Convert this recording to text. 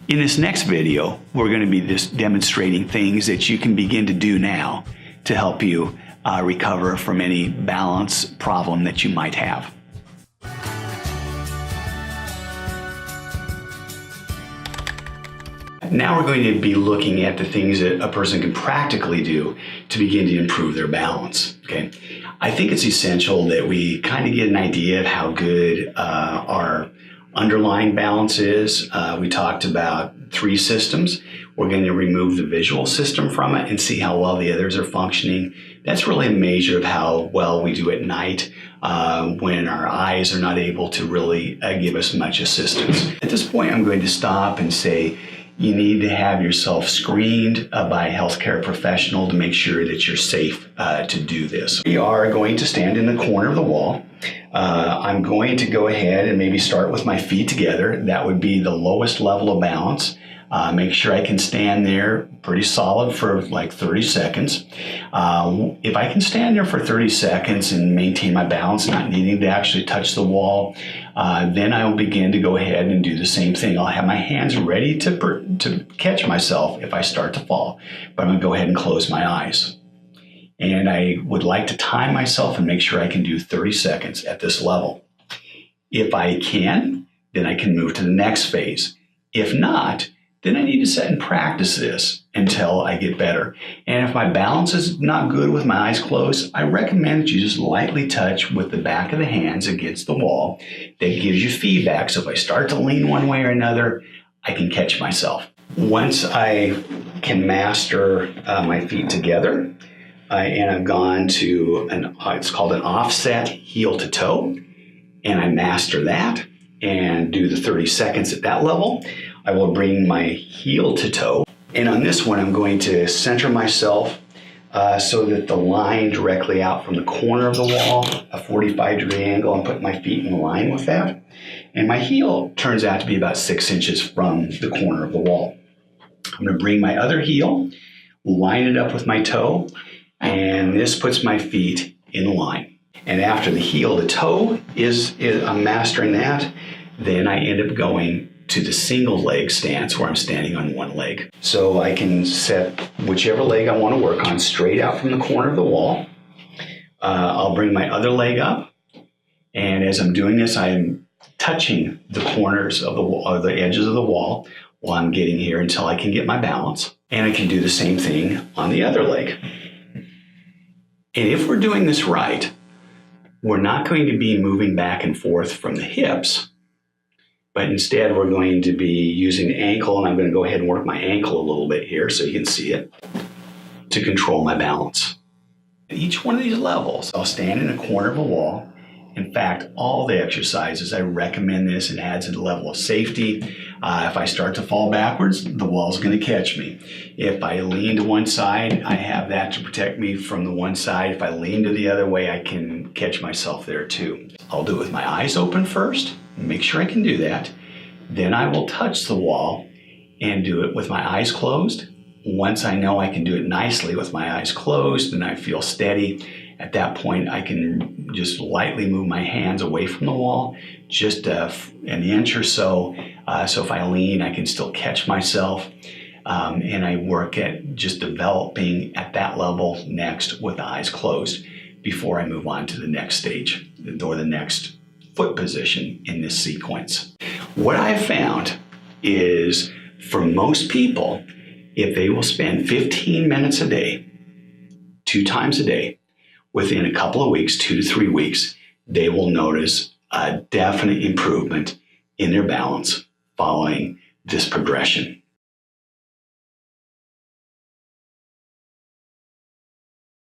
In this next video, we're going to be just demonstrating things that you can begin to do now to help you recover from any balance problem that you might have. Now we're going to be looking at the things that a person can practically do to begin to improve their balance. Okay, I think it's essential that we kind of get an idea of how good our underlying balance is. We talked about 3 systems. We're going to remove the visual system from it and see how well the others are functioning. That's really a measure of how well we do at night when our eyes are not able to really give us much assistance. At this point, I'm going to stop and say, you need to have yourself screened by a healthcare professional to make sure that you're safe to do this. We are going to stand in the corner of the wall. I'm going to go ahead and maybe start with my feet together. That would be the lowest level of balance. Make sure I can stand there pretty solid for like 30 seconds. If I can stand there for 30 seconds and maintain my balance, not needing to actually touch the wall, then I will begin to go ahead and do the same thing. I'll have my hands ready to catch myself if I start to fall, but I'm going to go ahead and close my eyes. And I would like to time myself and make sure I can do 30 seconds at this level. If I can, then I can move to the next phase. If not, then I need to sit and practice this until I get better. And if my balance is not good with my eyes closed, I recommend that you just lightly touch with the back of the hands against the wall. That gives you feedback. So if I start to lean one way or another, I can catch myself. Once I can master my feet together, and I've gone to it's called an offset heel to toe, and I master that and do the 30 seconds at that level, I will bring my heel to toe. And on this one, I'm going to center myself so that the line directly out from the corner of the wall, a 45-degree angle, and put my feet in line with that. And my heel turns out to be about 6 inches from the corner of the wall. I'm going to bring my other heel, line it up with my toe, and this puts my feet in line. And after the heel to toe I'm mastering that, then I end up going to the single leg stance where I'm standing on one leg. So I can set whichever leg I want to work on straight out from the corner of the wall. I'll bring my other leg up. And as I'm doing this, I'm touching the corners of the wall, or the edges of the wall while I'm getting here until I can get my balance. And I can do the same thing on the other leg. And if we're doing this right, we're not going to be moving back and forth from the hips, but instead we're going to be using the ankle, and I'm going to go ahead and work my ankle a little bit here so you can see it, to control my balance. At each one of these levels, I'll stand in a corner of a wall. In fact, all the exercises, I recommend this. It adds a level of safety. If I start to fall backwards, the wall's going to catch me. If I lean to one side, I have that to protect me from the one side. If I lean to the other way, I can catch myself there too. I'll do it with my eyes open first. Make sure I can do that. Then I will touch the wall and do it with my eyes closed. Once I know I can do it nicely with my eyes closed and I feel steady, at that point I can just lightly move my hands away from the wall, just an inch or so. So if I lean, I can still catch myself. And I work at just developing at that level next with the eyes closed before I move on to the next stage or the next foot position in this sequence. What I've found is for most people, if they will spend 15 minutes a day, 2 times a day, within a couple of weeks, 2 to 3 weeks, they will notice a definite improvement in their balance following this progression.